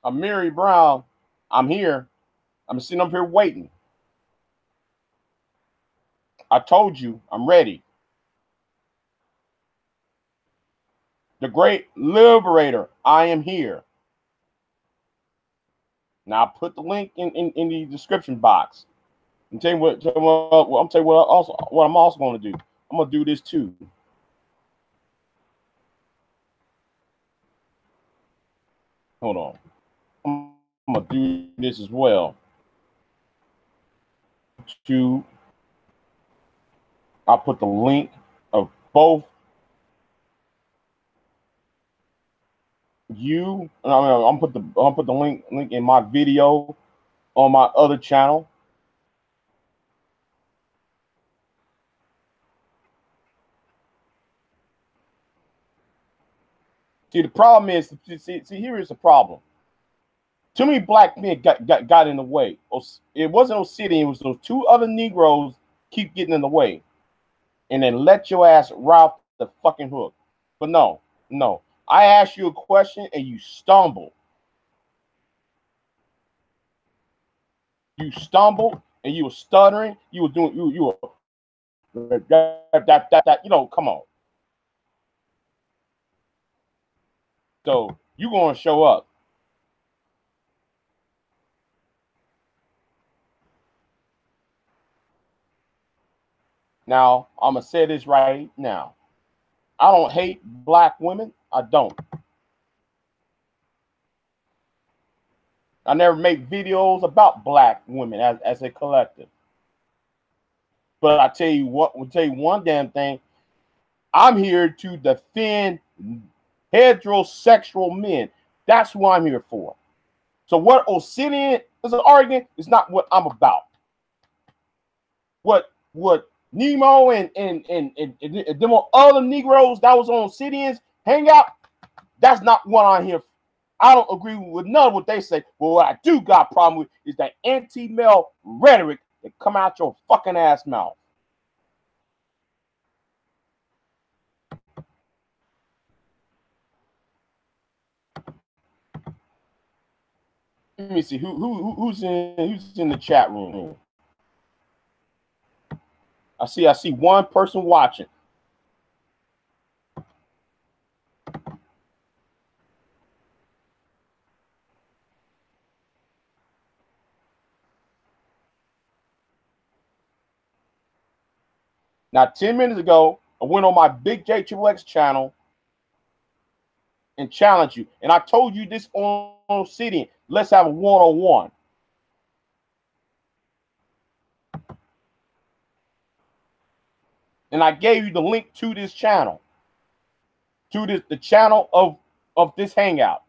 Amiri Brown, I'm here. I'm sitting up here waiting. I told you, I'm ready. The great liberator, I am here. Now I put the link in the description box. I'm telling you what I'm also going to do. I'm going to do this too. Hold on. I'm going to do this as well. I'll put the link of both you. I'm put the link in my video on my other channel. See, the problem is, see, here is the problem. Too many black men got in the way. It wasn't Obsidian, it was those two other Negroes keep getting in the way. And then let your ass route the fucking hook. But no. I asked you a question and you stumbled. You stumbled and you were stuttering. You were doing, you were, come on. So you're going to show up. Now, I'm going to say this right now. I don't hate black women. I don't. I never make videos about black women as a collective. But I tell you what, I'll tell you one damn thing. I'm here to defend heterosexual men. That's who I'm here for. So what Obsidian is arguing is not what I'm about. What Nemo and them other Negroes that was on Obsidian's hangout, that's not what I'm here for. I don't agree with none of what they say. But what I do got a problem with is that anti-male rhetoric that come out your fucking ass mouth. Let me see who's in the chat room. I see one person watching. Now, 10 minutes ago, I went on my Big J Triple X channel and challenged you. And I told you this on Obsidian. Let's have a one-on-one. And I gave you the link to this channel. To the channel of this hangout.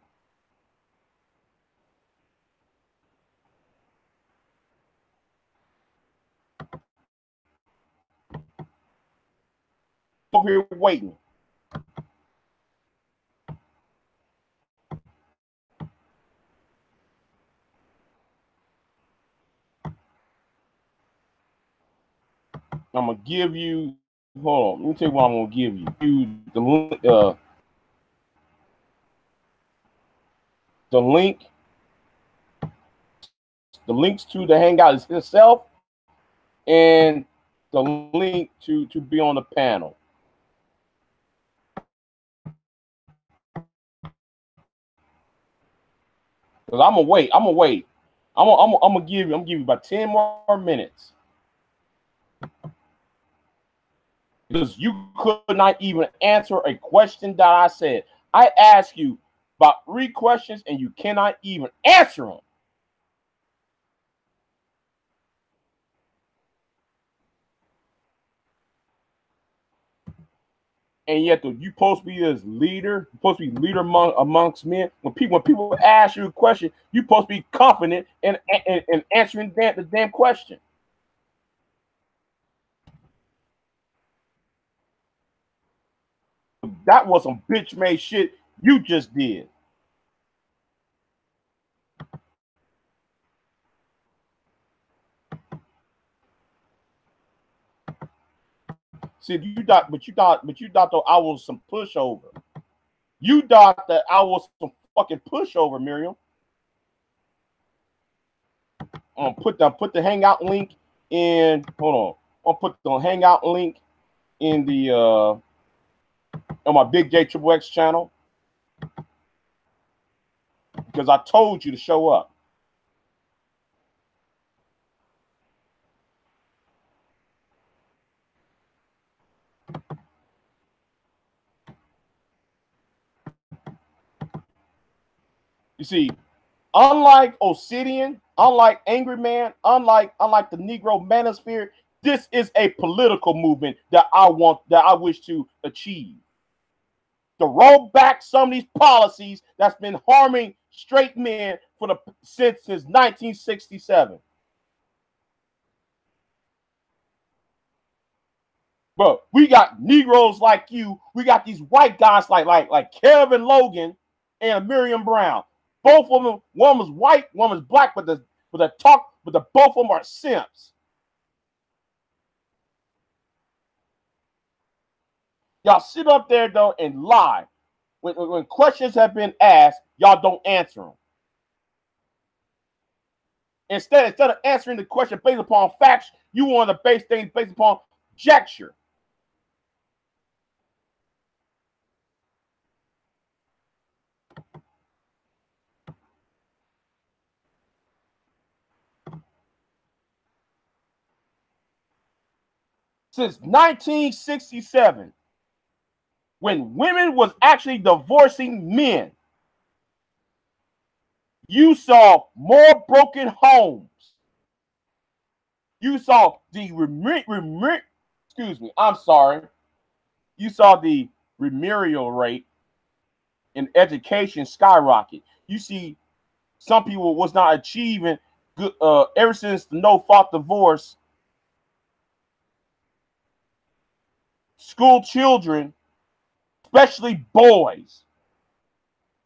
Over here waiting. I'm gonna give you. Hold on. Let me tell you what I'm gonna give you. The links to the hangout itself, and the link to be on the panel. Cause I'm gonna wait. I'm gonna give you about 10 more minutes. Because you could not even answer a question that I said. I asked you about 3 questions and you cannot even answer them. And yet you're supposed to be this leader, you're supposed to be leader amongst men. When people ask you a question, you're supposed to be confident in answering the damn question. That was some bitch made shit you just did. See, you thought that I was some pushover. You thought that I was some fucking pushover, Miriam. put the hangout link in. Hold on. I'll put the hangout link in the on my Big J Triple X channel because I told you to show up. You see, unlike Obsidian, unlike Angry Man, unlike the Negro Manosphere, this is a political movement that I wish to achieve. To roll back some of these policies that's been harming straight men since 1967. But we got Negroes like you. We got these white guys like Kevin Logan and Miriam Brown. Both of them, one was white, one was black, but both of them are simps. Y'all sit up there though and lie. When questions have been asked, y'all don't answer them. Instead of answering the question based upon facts, you want to base things based upon conjecture. Since 1967, when women was actually divorcing men, you saw more broken homes. You saw the You saw the remedial rate in education skyrocket. You see, some people was not achieving good ever since the no-fault divorce. School children, especially boys,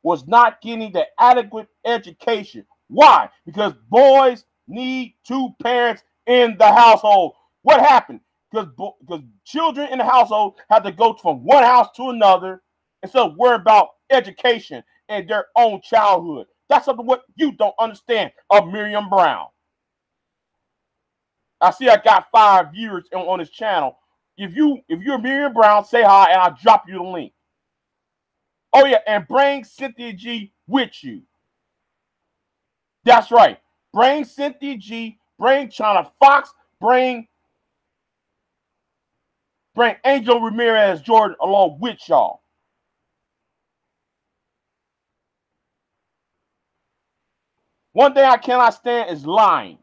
was not getting the adequate education. Why? Because boys need two parents in the household. What happened? Because children in the household had to go from one house to another instead of worry about education and their own childhood. That's something what you don't understand of Miriam Brown. I see I got 5 viewers on this channel. If you're Miriam Brown, say hi and I'll drop you the link. Oh yeah, and bring Cynthia G with you. That's right. Bring Cynthia G, bring China Fox, bring Angel Ramirez Jordan along with y'all. One thing I cannot stand is lying.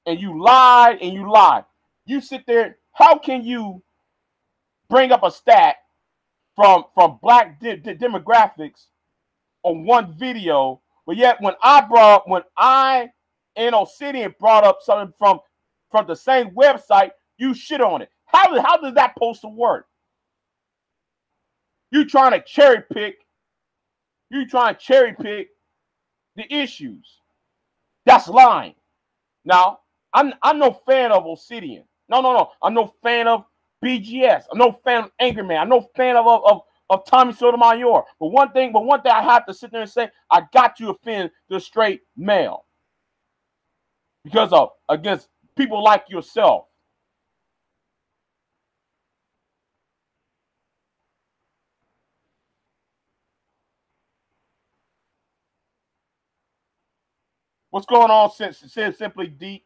And you lied and you lied. You sit there. How can you bring up a stat from black demographics on one video, but yet when I and Obsidian brought up something from the same website, you shit on it? How does that supposed to work? You trying to cherry pick the issues. That's lying. Now, I'm no fan of Obsidian. No. I'm no fan of BGS. I'm no fan of Angry Man. I'm no fan of Tommy Sotomayor. But one thing I have to sit there and say, I got to offend the straight male. Because of against people like yourself. What's going on, Simply Deep?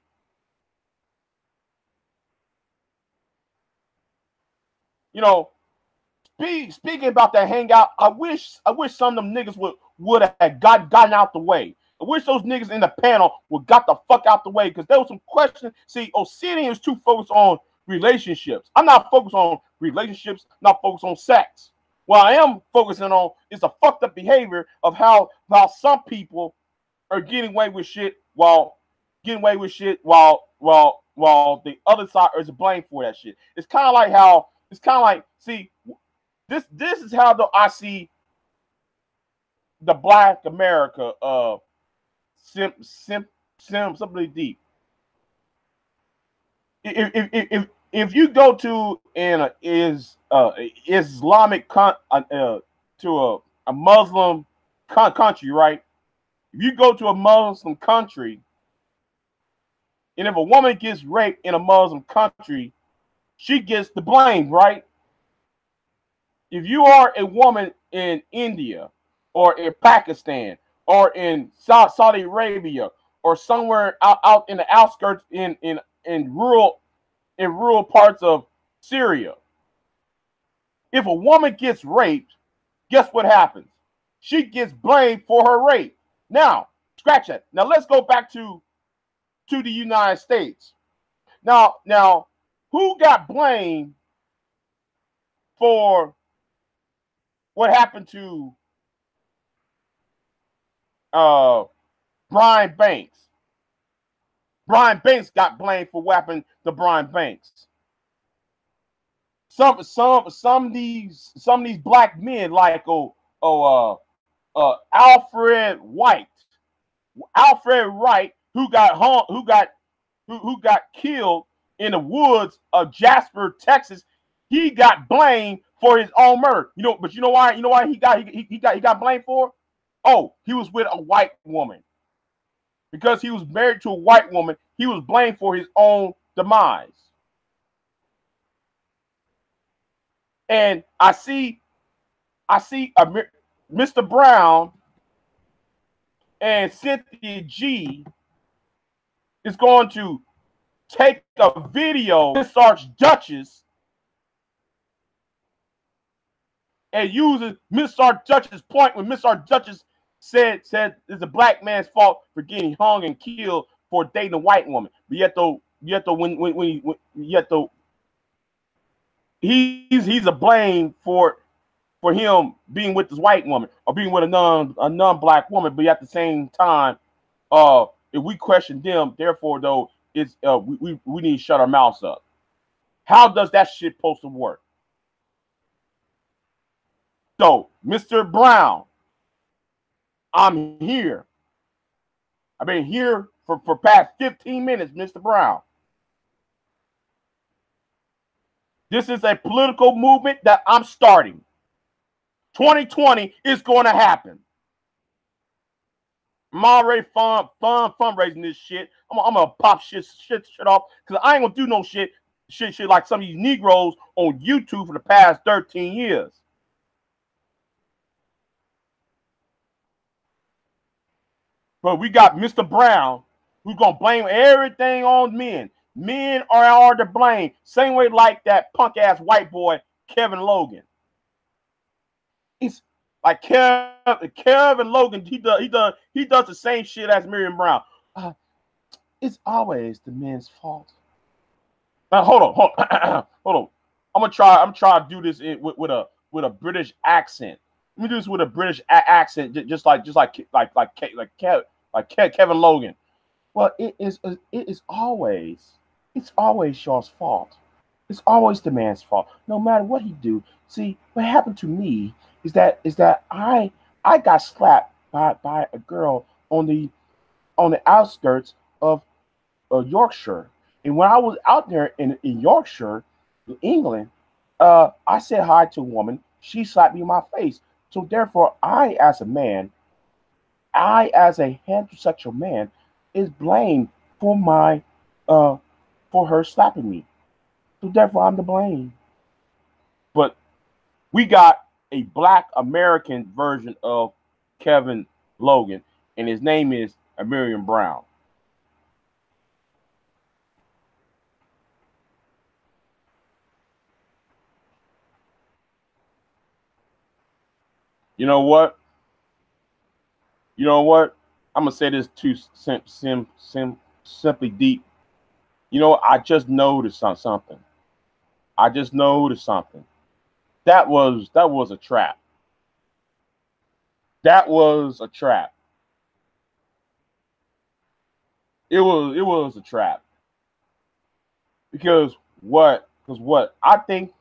You know, speaking about that hangout, I wish some of them niggas would have gotten out the way. I wish those niggas in the panel would got the fuck out the way because there was some questions. See, Obsidian is too focused on relationships. I'm not focused on relationships, not focused on sex. What I am focusing on is the fucked up behavior of how some people are getting away with shit while the other side is blamed for that shit. It's kind of like see, this is how I see the Black America simply deep. If you go to Islamic to a Muslim country, right? If you go to a Muslim country, And if a woman gets raped in a Muslim country, she gets the blame, right? If you are a woman in India or in Pakistan or in Saudi Arabia or somewhere out in the outskirts in rural parts of Syria, if a woman gets raped, guess what happens? She gets blamed for her rape. Now, scratch that. Now let's go back to the United States. Now, who got blamed for what happened to Brian Banks? Brian Banks got blamed for what happened to Brian Banks. Some of these black men like Alfred Wright, who got killed in the woods of Jasper, Texas. He got blamed for his own murder. But you know why he got blamed for? Oh, he was with a white woman. Because he was married to a white woman, he was blamed for his own demise. And I see Mr. Brown and Cynthia G is going to take a video of Miss Archduchess and uses Miss Archduchess' point when Miss Archduchess said it's a black man's fault for getting hung and killed for dating a white woman. But he's a blame for him being with this white woman or being with a non-black woman. But at the same time, if we question them, therefore though, it's we need to shut our mouths up. How does that shit supposed to work? So, Mr. Brown, I'm here. I've been here for past 15 minutes, Mr. Brown. This is a political movement that I'm starting. 2020 is going to happen. I'm already fundraising this shit. I'm gonna pop shit off because I ain't gonna do no shit like some of these Negroes on YouTube for the past 13 years. But we got Mr. Brown who's gonna blame everything on men. Men are to blame. Same way like that punk ass white boy Kevin Logan. It's like Kevin Logan. He does the same shit as Miriam Brown. It's always the men's fault. Now hold on. I'm gonna try to do this with a British accent. Let me do this with a British accent, just like Kevin Logan. Well, it's always y'all's fault. It's always the man's fault, no matter what he do. See, what happened to me is that I got slapped by a girl on the outskirts of Yorkshire, and when I was out there in Yorkshire, England, I said hi to a woman. She slapped me in my face. So therefore, I as a man, I as a heterosexual man, is blamed for for her slapping me. So therefore, I'm to blame. But we got a Black American version of Kevin Logan, and his name is Amiri Brown. You know what? I'm gonna say this too simply deep. I just noticed something. I just noticed something. That was a trap. That was a trap. It was a trap. Because what I think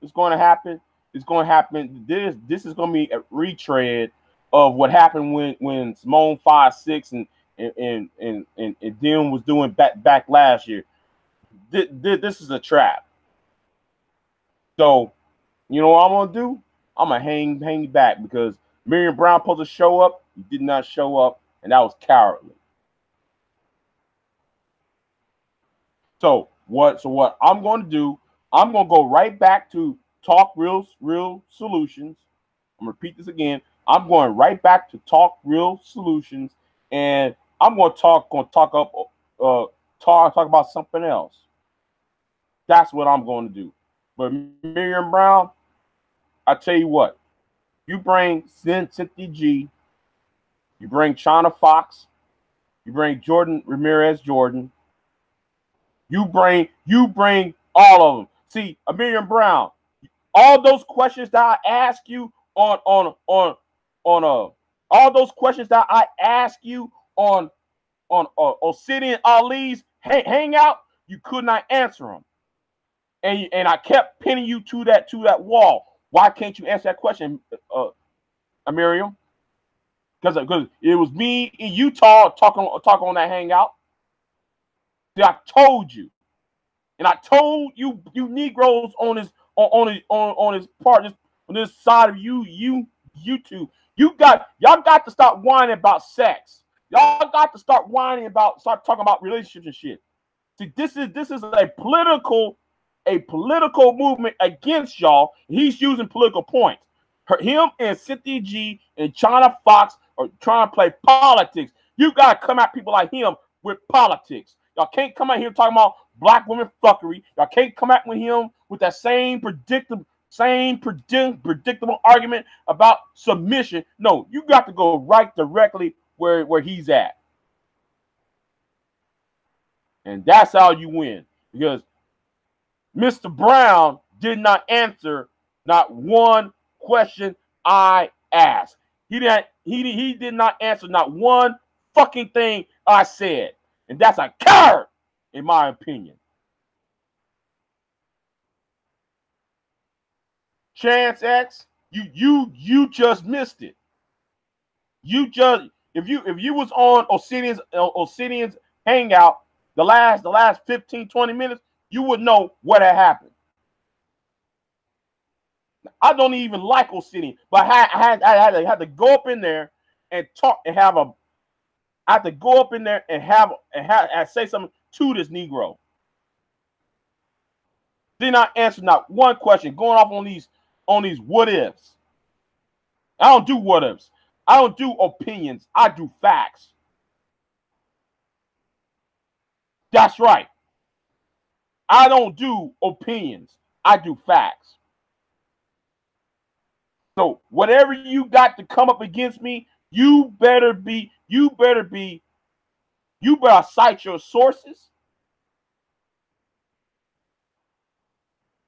is going to happen is going to happen. This is going to be a retread of what happened when Simone 5-6 and then was doing back last year. This is a trap. So, you know what I'm gonna do? I'm gonna hang back because Miriam Brown supposed to show up. He did not show up, and that was cowardly. So what I'm going to do, I'm going to go right back to Talk Real Solutions. I'm going to repeat this again. I'm going right back to Talk Real Solutions, and I'm going to talk about something else. That's what I'm going to do. But Miriam Brown, I tell you what, you bring Cynthia G, you bring China Fox, you bring Jordan Ramirez Jordan, you bring all of them. See, Miriam Brown, all those questions that I ask you on all those questions that I ask you on Obsidian Ali's hangout, you could not answer them. And I kept pinning you to that wall. Why can't you answer that question, Miriam? Because it was me in Utah talking on that hangout. See, I told you, and I told you Negroes on his part on this side of YouTube, y'all got to stop whining about sex. Y'all got to start talking about relationships and shit. See, this is a political movement against y'all. He's using political points. Him and Cynthia G and China Fox are trying to play politics. You gotta come at people like him with politics. Y'all can't come out here talking about black women fuckery. Y'all can't come at him with that same predictable argument about submission. No, you got to go right directly where he's at. And that's how you win. Because Mr. Brown did not answer not one question I asked. He did not answer not one fucking thing I said. And that's a coward, in my opinion. Chance X, you just missed it. If you was on Obsidian's hangout the last 15, 20 minutes, you would know what had happened. I don't even like Obsidian, but I had to go up in there and talk and I had to go up in there and say something to this Negro. Did not answer not one question, going off on these what ifs. I don't do what ifs. I don't do opinions. I do facts. That's right. I don't do opinions. I do facts. So whatever you got to come up against me, you better cite your sources.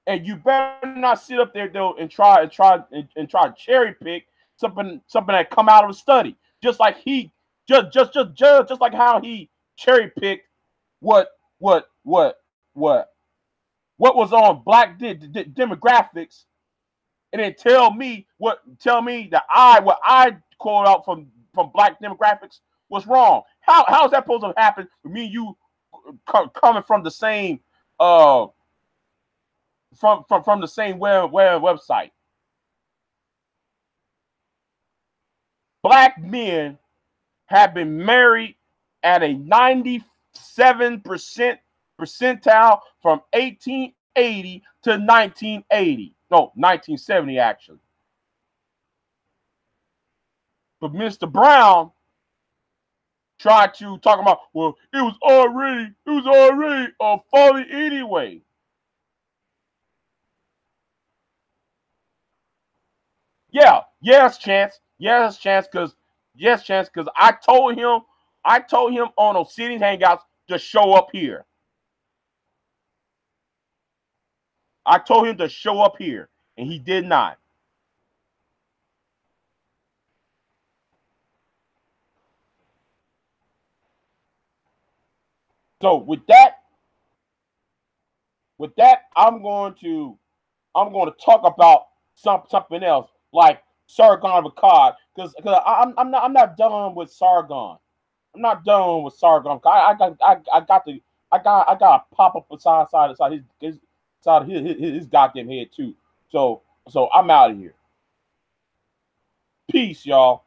And you better not sit up there though and try to cherry pick something that come out of a study. Just like just like how he cherry picked what was on black demographics, and then tell me that what I quote out from black demographics was wrong. How is that supposed to happen with me and you coming from the same from the same website? Black men have been married at a 97% percentile from 1880 to 1980. No, 1970 actually. But Mr. Brown tried to talk about, well, it was already falling anyway. Yes, Chance, because I told him on Obsidian Hangouts to show up here. I told him to show up here, and he did not. So with that, I'm going to talk about something else, like Sargon of Akkad, because I'm not done with Sargon. I'm not done with Sargon. I got to pop up beside his goddamn head too. So I'm out of here. Peace, y'all.